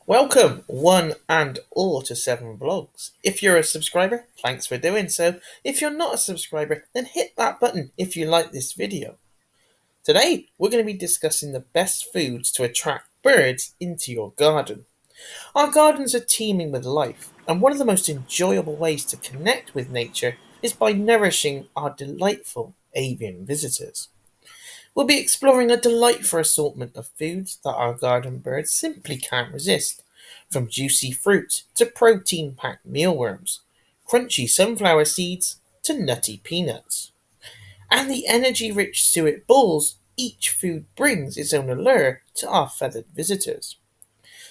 Welcome, one and all, to Severn Vlogs. If you're a subscriber, thanks for doing so. If you're not a subscriber, then hit that button if you like this video. Today, we're going to be discussing the best foods to attract birds into your garden. Our gardens are teeming with life, and one of the most enjoyable ways to connect with nature is by nourishing our delightful avian visitors. We'll be exploring a delightful assortment of foods that our garden birds simply can't resist, from juicy fruit to protein-packed mealworms, crunchy sunflower seeds to nutty peanuts. And the energy-rich suet balls, each food brings its own allure to our feathered visitors.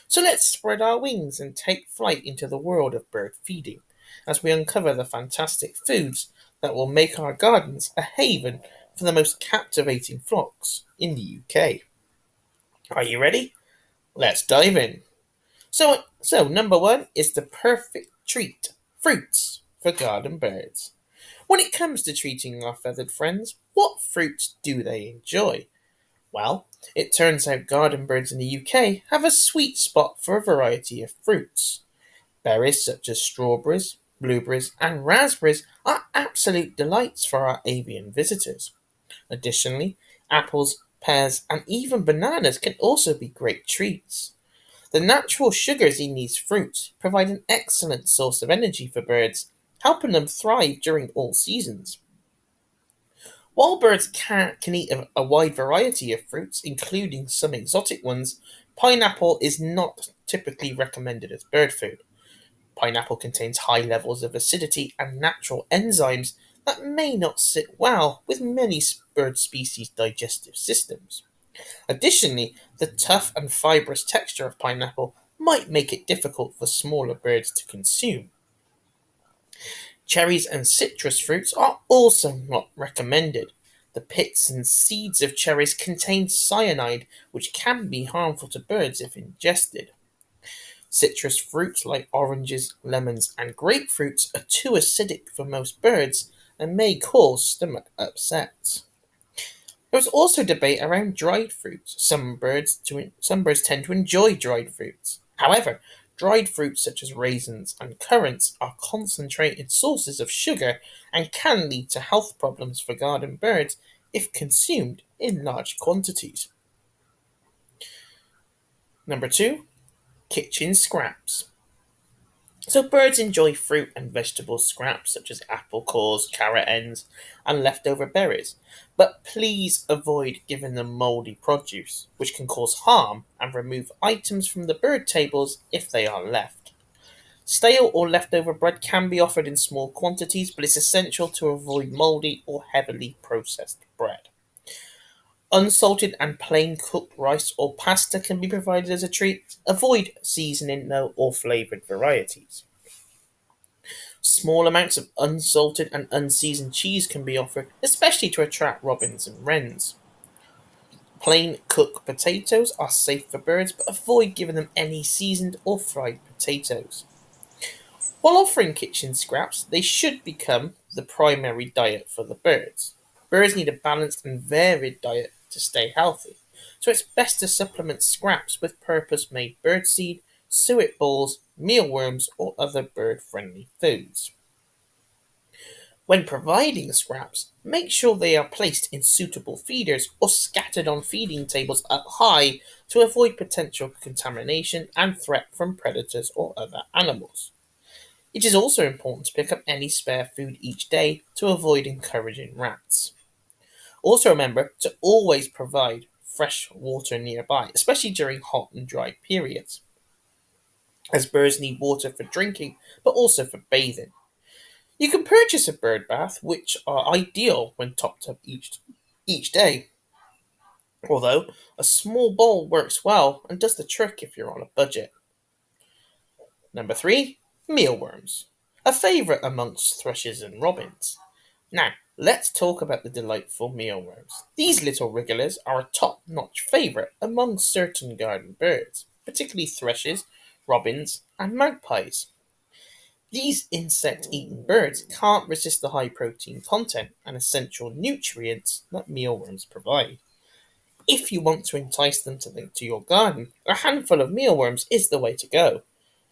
So let's spread our wings and take flight into the world of bird feeding as we uncover the fantastic foods that will make our gardens a haven for the most captivating flocks in the UK. Are you ready? Let's dive in. So number one is the perfect treat, fruits for garden birds. When it comes to treating our feathered friends, what fruits do they enjoy? Well, it turns out garden birds in the UK have a sweet spot for a variety of fruits. Berries such as strawberries, blueberries, and raspberries are absolute delights for our avian visitors. Additionally, apples, pears, and even bananas can also be great treats. The natural sugars in these fruits provide an excellent source of energy for birds, helping them thrive during all seasons. While birds can eat a wide variety of fruits, including some exotic ones, pineapple is not typically recommended as bird food. Pineapple contains high levels of acidity and natural enzymes that may not sit well with many bird species' digestive systems. Additionally, the tough and fibrous texture of pineapple might make it difficult for smaller birds to consume. Cherries and citrus fruits are also not recommended. The pits and seeds of cherries contain cyanide, which can be harmful to birds if ingested. Citrus fruits like oranges, lemons, and grapefruits are too acidic for most birds and may cause stomach upsets. There is also debate around dried fruits. Some birds tend to enjoy dried fruits. However, dried fruits such as raisins and currants are concentrated sources of sugar and can lead to health problems for garden birds if consumed in large quantities. Number two, kitchen scraps. So birds enjoy fruit and vegetable scraps such as apple cores, carrot ends, and leftover berries. But please avoid giving them mouldy produce, which can cause harm and remove items from the bird tables if they are left. Stale or leftover bread can be offered in small quantities, but it's essential to avoid mouldy or heavily processed bread. Unsalted and plain cooked rice or pasta can be provided as a treat. Avoid seasoning though or flavoured varieties. Small amounts of unsalted and unseasoned cheese can be offered, especially to attract robins and wrens. Plain cooked potatoes are safe for birds, but avoid giving them any seasoned or fried potatoes. While offering kitchen scraps, they should become the primary diet for the birds. Birds need a balanced and varied diet to stay healthy, so it's best to supplement scraps with purpose made birdseed, suet balls, mealworms, or other bird friendly foods. When providing scraps, make sure they are placed in suitable feeders or scattered on feeding tables up high to avoid potential contamination and threat from predators or other animals. It is also important to pick up any spare food each day to avoid encouraging rats. Also remember to always provide fresh water nearby, especially during hot and dry periods, as birds need water for drinking but also for bathing. You can purchase a bird bath, which are ideal when topped up each day, although a small bowl works well and does the trick if you're on a budget. Number three, mealworms, a favourite amongst thrushes and robins. Now, let's talk about the delightful mealworms. These little wrigglers are a top-notch favourite among certain garden birds, particularly thrushes, robins, and magpies. These insect-eating birds can't resist the high protein content and essential nutrients that mealworms provide. If you want to entice them to your garden, a handful of mealworms is the way to go.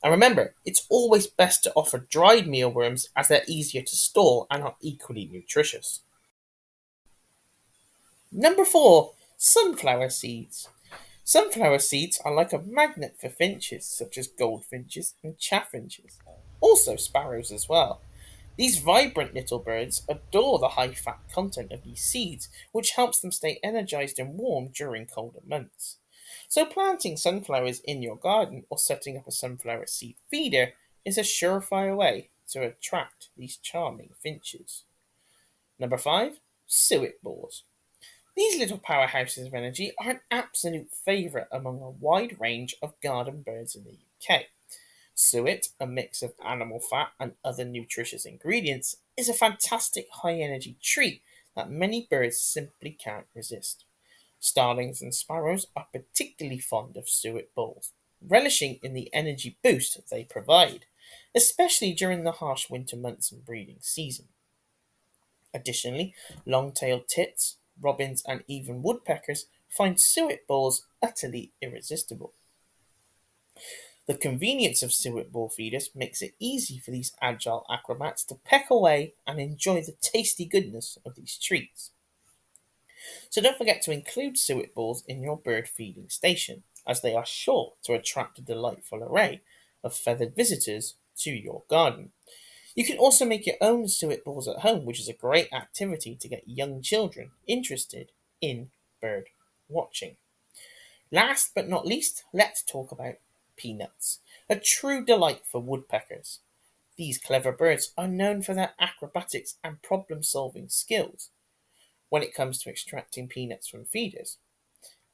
And remember, it's always best to offer dried mealworms as they're easier to store and are equally nutritious. Number 4. Sunflower seeds. Sunflower seeds are like a magnet for finches, such as goldfinches and chaffinches. Also sparrows as well. These vibrant little birds adore the high fat content of these seeds, which helps them stay energized and warm during colder months. So, planting sunflowers in your garden or setting up a sunflower seed feeder is a surefire way to attract these charming finches. Number 5. Suet boars. These little powerhouses of energy are an absolute favourite among a wide range of garden birds in the UK. Suet, a mix of animal fat and other nutritious ingredients, is a fantastic high energy treat that many birds simply can't resist. Starlings and sparrows are particularly fond of suet balls, relishing in the energy boost they provide, especially during the harsh winter months and breeding season. Additionally, long-tailed tits, robins, and even woodpeckers find suet balls utterly irresistible. The convenience of suet ball feeders makes it easy for these agile acrobats to peck away and enjoy the tasty goodness of these treats. So don't forget to include suet balls in your bird feeding station, as they are sure to attract a delightful array of feathered visitors to your garden. You can also make your own suet balls at home, which is a great activity to get young children interested in bird watching. Last but not least, let's talk about peanuts, a true delight for woodpeckers. These clever birds are known for their acrobatics and problem solving skills when it comes to extracting peanuts from feeders.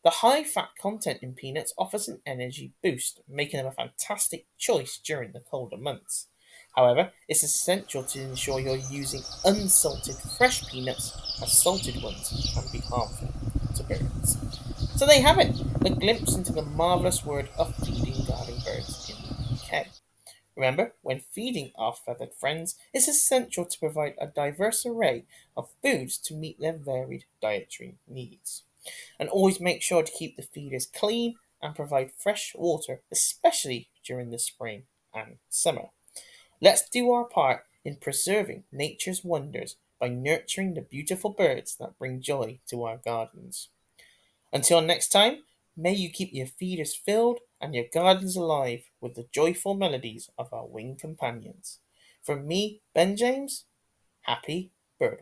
The high fat content in peanuts offers an energy boost, making them a fantastic choice during the colder months. However, it's essential to ensure you're using unsalted fresh peanuts, as salted ones can be harmful to birds. So there you have it, a glimpse into the marvellous world of feeding garden birds in the UK. Remember, when feeding our feathered friends, it's essential to provide a diverse array of foods to meet their varied dietary needs. And always make sure to keep the feeders clean and provide fresh water, especially during the spring and summer. Let's do our part in preserving nature's wonders by nurturing the beautiful birds that bring joy to our gardens. Until next time, may you keep your feeders filled and your gardens alive with the joyful melodies of our winged companions. From me, Ben James, happy bird